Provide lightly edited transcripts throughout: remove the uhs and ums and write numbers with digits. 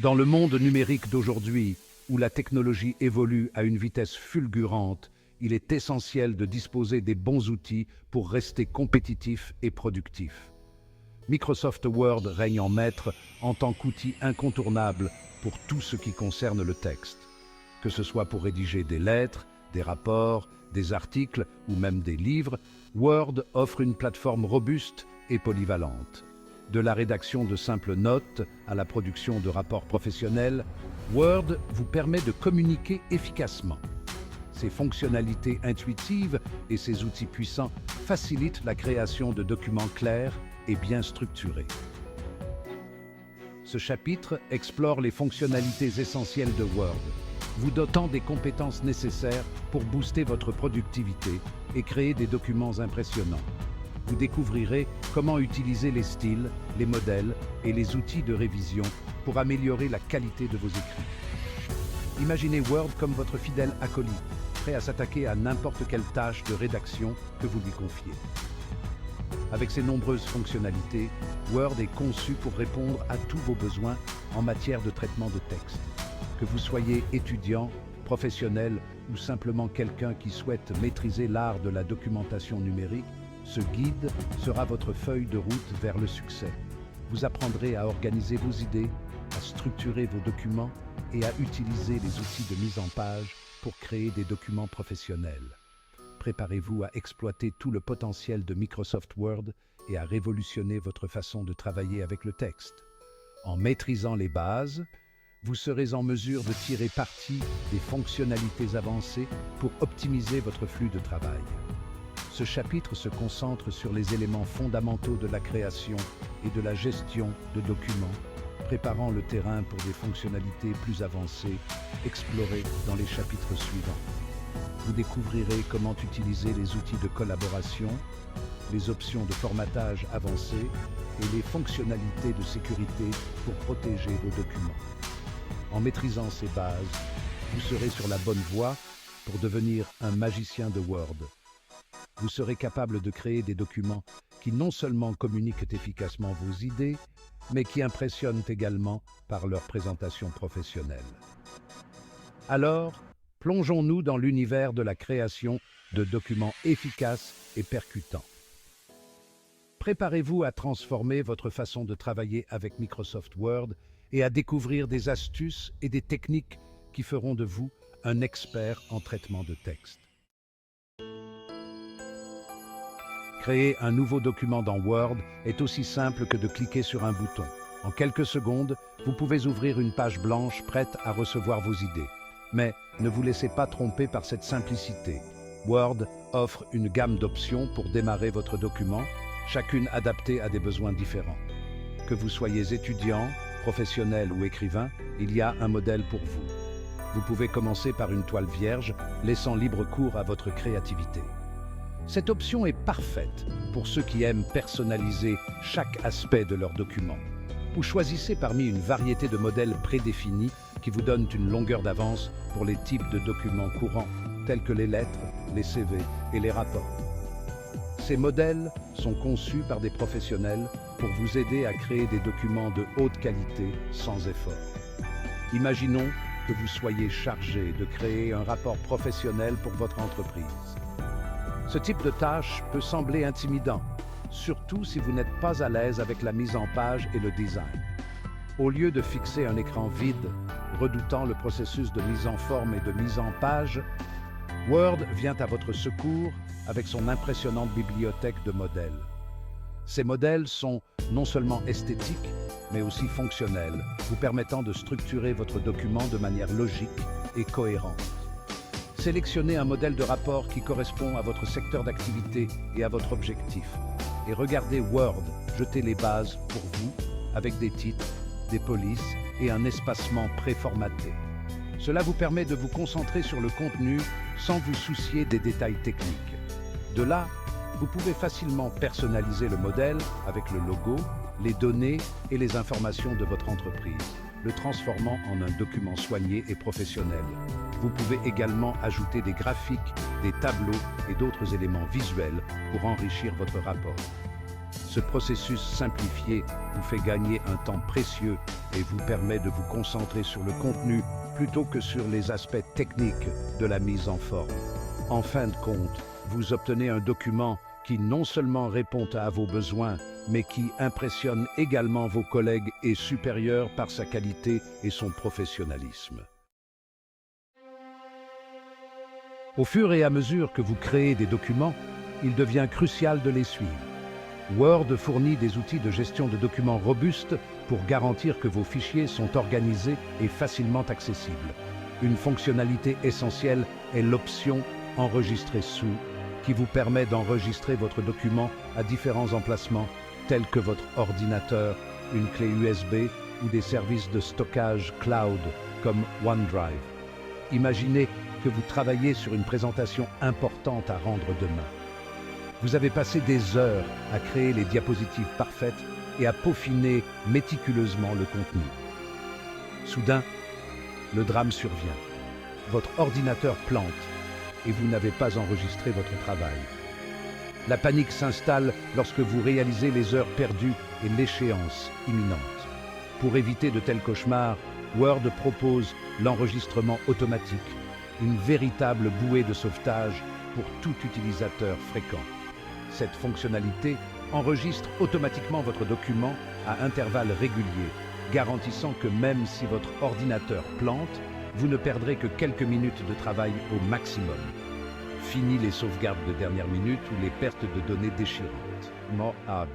Dans le monde numérique d'aujourd'hui, où la technologie évolue à une vitesse fulgurante, il est essentiel de disposer des bons outils pour rester compétitif et productif. Microsoft Word règne en maître en tant qu'outil incontournable pour tout ce qui concerne le texte. Que ce soit pour rédiger des lettres, des rapports, des articles ou même des livres, Word offre une plateforme robuste et polyvalente. De la rédaction de simples notes à la production de rapports professionnels, Word vous permet de communiquer efficacement. Ses fonctionnalités intuitives et ses outils puissants facilitent la création de documents clairs et bien structurés. Ce chapitre explore les fonctionnalités essentielles de Word, vous dotant des compétences nécessaires pour booster votre productivité et créer des documents impressionnants. Vous découvrirez comment utiliser les styles, les modèles et les outils de révision pour améliorer la qualité de vos écrits. Imaginez Word comme votre fidèle acolyte, prêt à s'attaquer à n'importe quelle tâche de rédaction que vous lui confiez. Avec ses nombreuses fonctionnalités, Word est conçu pour répondre à tous vos besoins en matière de traitement de texte. Que vous soyez étudiant, professionnel ou simplement quelqu'un qui souhaite maîtriser l'art de la documentation numérique, ce guide sera votre feuille de route vers le succès. Vous apprendrez à organiser vos idées, à structurer vos documents et à utiliser les outils de mise en page pour créer des documents professionnels. Préparez-vous à exploiter tout le potentiel de Microsoft Word et à révolutionner votre façon de travailler avec le texte. En maîtrisant les bases, vous serez en mesure de tirer parti des fonctionnalités avancées pour optimiser votre flux de travail. Ce chapitre se concentre sur les éléments fondamentaux de la création et de la gestion de documents, préparant le terrain pour des fonctionnalités plus avancées, explorées dans les chapitres suivants. Vous découvrirez comment utiliser les outils de collaboration, les options de formatage avancées et les fonctionnalités de sécurité pour protéger vos documents. En maîtrisant ces bases, vous serez sur la bonne voie pour devenir un magicien de Word. Vous serez capable de créer des documents qui non seulement communiquent efficacement vos idées, mais qui impressionnent également par leur présentation professionnelle. Alors, plongeons-nous dans l'univers de la création de documents efficaces et percutants. Préparez-vous à transformer votre façon de travailler avec Microsoft Word et à découvrir des astuces et des techniques qui feront de vous un expert en traitement de texte. Créer un nouveau document dans Word est aussi simple que de cliquer sur un bouton. En quelques secondes, vous pouvez ouvrir une page blanche prête à recevoir vos idées. Mais ne vous laissez pas tromper par cette simplicité. Word offre une gamme d'options pour démarrer votre document, chacune adaptée à des besoins différents. Que vous soyez étudiant, professionnel ou écrivain, il y a un modèle pour vous. Vous pouvez commencer par une toile vierge, laissant libre cours à votre créativité. Cette option est parfaite pour ceux qui aiment personnaliser chaque aspect de leur document. Ou choisissez parmi une variété de modèles prédéfinis qui vous donnent une longueur d'avance pour les types de documents courants, tels que les lettres, les CV et les rapports. Ces modèles sont conçus par des professionnels pour vous aider à créer des documents de haute qualité sans effort. Imaginons que vous soyez chargé de créer un rapport professionnel pour votre entreprise. Ce type de tâche peut sembler intimidant, surtout si vous n'êtes pas à l'aise avec la mise en page et le design. Au lieu de fixer un écran vide, redoutant le processus de mise en forme et de mise en page, Word vient à votre secours avec son impressionnante bibliothèque de modèles. Ces modèles sont non seulement esthétiques, mais aussi fonctionnels, vous permettant de structurer votre document de manière logique et cohérente. Sélectionnez un modèle de rapport qui correspond à votre secteur d'activité et à votre objectif. Et regardez Word jeter les bases pour vous avec des titres, des polices et un espacement préformaté. Cela vous permet de vous concentrer sur le contenu sans vous soucier des détails techniques. De là, vous pouvez facilement personnaliser le modèle avec le logo, les données et les informations de votre entreprise, le transformant en un document soigné et professionnel. Vous pouvez également ajouter des graphiques, des tableaux et d'autres éléments visuels pour enrichir votre rapport. Ce processus simplifié vous fait gagner un temps précieux et vous permet de vous concentrer sur le contenu plutôt que sur les aspects techniques de la mise en forme. En fin de compte, vous obtenez un document qui non seulement répond à vos besoins, mais qui impressionne également vos collègues et supérieurs par sa qualité et son professionnalisme. Au fur et à mesure que vous créez des documents, il devient crucial de les suivre. Word fournit des outils de gestion de documents robustes pour garantir que vos fichiers sont organisés et facilement accessibles. Une fonctionnalité essentielle est l'option « Enregistrer sous » qui vous permet d'enregistrer votre document à différents emplacements tels que votre ordinateur, une clé USB ou des services de stockage cloud comme OneDrive. Imaginez que vous travaillez sur une présentation importante à rendre demain. Vous avez passé des heures à créer les diapositives parfaites et à peaufiner méticuleusement le contenu. Soudain, le drame survient. Votre ordinateur plante et vous n'avez pas enregistré votre travail. La panique s'installe lorsque vous réalisez les heures perdues et l'échéance imminente. Pour éviter de tels cauchemars, Word propose l'enregistrement automatique, une véritable bouée de sauvetage pour tout utilisateur fréquent. Cette fonctionnalité enregistre automatiquement votre document à intervalles réguliers, garantissant que même si votre ordinateur plante, vous ne perdrez que quelques minutes de travail au maximum. Fini les sauvegardes de dernière minute ou les pertes de données déchirantes. Mojave.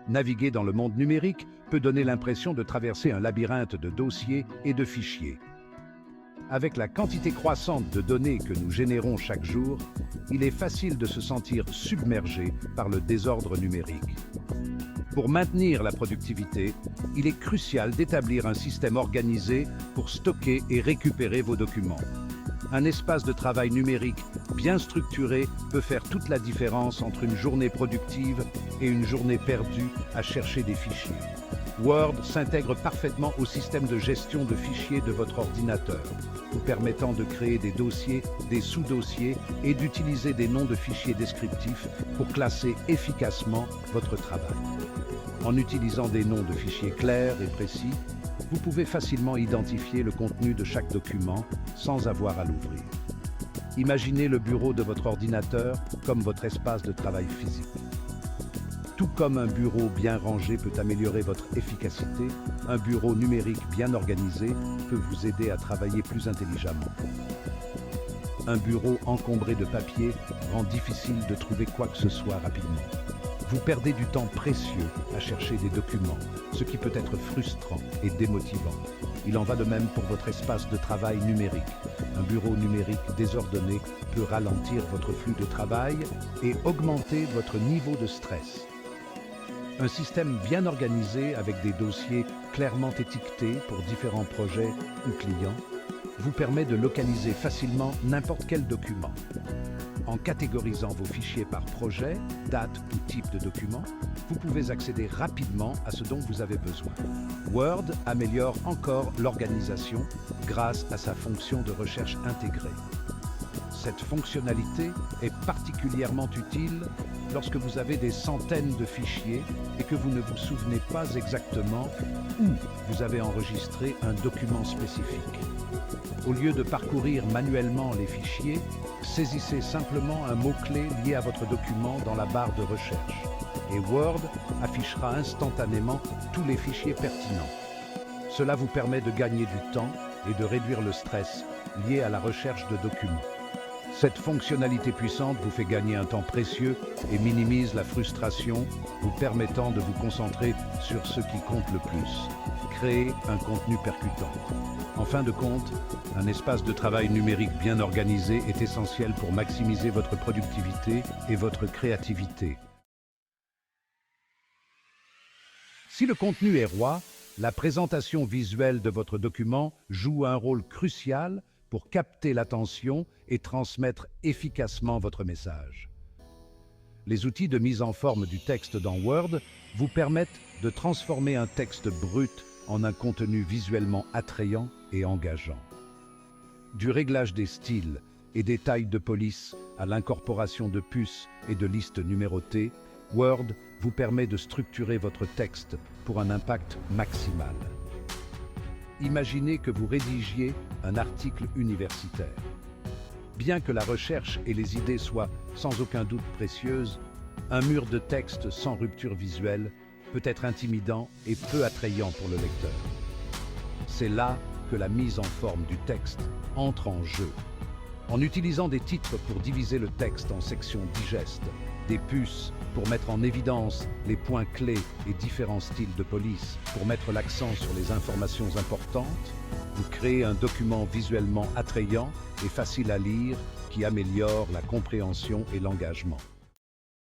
Naviguer dans le monde numérique peut donner l'impression de traverser un labyrinthe de dossiers et de fichiers. Avec la quantité croissante de données que nous générons chaque jour, il est facile de se sentir submergé par le désordre numérique. Pour maintenir la productivité, il est crucial d'établir un système organisé pour stocker et récupérer vos documents. Un espace de travail numérique bien structuré peut faire toute la différence entre une journée productive et une journée perdue à chercher des fichiers. Word s'intègre parfaitement au système de gestion de fichiers de votre ordinateur, vous permettant de créer des dossiers, des sous-dossiers et d'utiliser des noms de fichiers descriptifs pour classer efficacement votre travail. En utilisant des noms de fichiers clairs et précis, vous pouvez facilement identifier le contenu de chaque document sans avoir à l'ouvrir. Imaginez le bureau de votre ordinateur comme votre espace de travail physique. Tout comme un bureau bien rangé peut améliorer votre efficacité, un bureau numérique bien organisé peut vous aider à travailler plus intelligemment. Un bureau encombré de papier rend difficile de trouver quoi que ce soit rapidement. Vous perdez du temps précieux à chercher des documents, ce qui peut être frustrant et démotivant. Il en va de même pour votre espace de travail numérique. Un bureau numérique désordonné peut ralentir votre flux de travail et augmenter votre niveau de stress. Un système bien organisé avec des dossiers clairement étiquetés pour différents projets ou clients vous permet de localiser facilement n'importe quel document. En catégorisant vos fichiers par projet, date ou type de document, vous pouvez accéder rapidement à ce dont vous avez besoin. Word améliore encore l'organisation grâce à sa fonction de recherche intégrée. Cette fonctionnalité est particulièrement utile lorsque vous avez des centaines de fichiers et que vous ne vous souvenez pas exactement où vous avez enregistré un document spécifique. Au lieu de parcourir manuellement les fichiers, saisissez simplement un mot-clé lié à votre document dans la barre de recherche et Word affichera instantanément tous les fichiers pertinents. Cela vous permet de gagner du temps et de réduire le stress lié à la recherche de documents. Cette fonctionnalité puissante vous fait gagner un temps précieux et minimise la frustration, vous permettant de vous concentrer sur ce qui compte le plus, créer un contenu percutant. En fin de compte, un espace de travail numérique bien organisé est essentiel pour maximiser votre productivité et votre créativité. Si le contenu est roi, la présentation visuelle de votre document joue un rôle crucial pour capter l'attention et transmettre efficacement votre message. Les outils de mise en forme du texte dans Word vous permettent de transformer un texte brut en un contenu visuellement attrayant et engageant. Du réglage des styles et détails de police à l'incorporation de puces et de listes numérotées, Word vous permet de structurer votre texte pour un impact maximal. Imaginez que vous rédigiez un article universitaire. Bien que la recherche et les idées soient sans aucun doute précieuses, un mur de texte sans rupture visuelle peut être intimidant et peu attrayant pour le lecteur. C'est là que la mise en forme du texte entre en jeu. En utilisant des titres pour diviser le texte en sections digestes, des puces pour mettre en évidence les points clés et différents styles de police pour mettre l'accent sur les informations importantes, vous créez un document visuellement attrayant et facile à lire qui améliore la compréhension et l'engagement.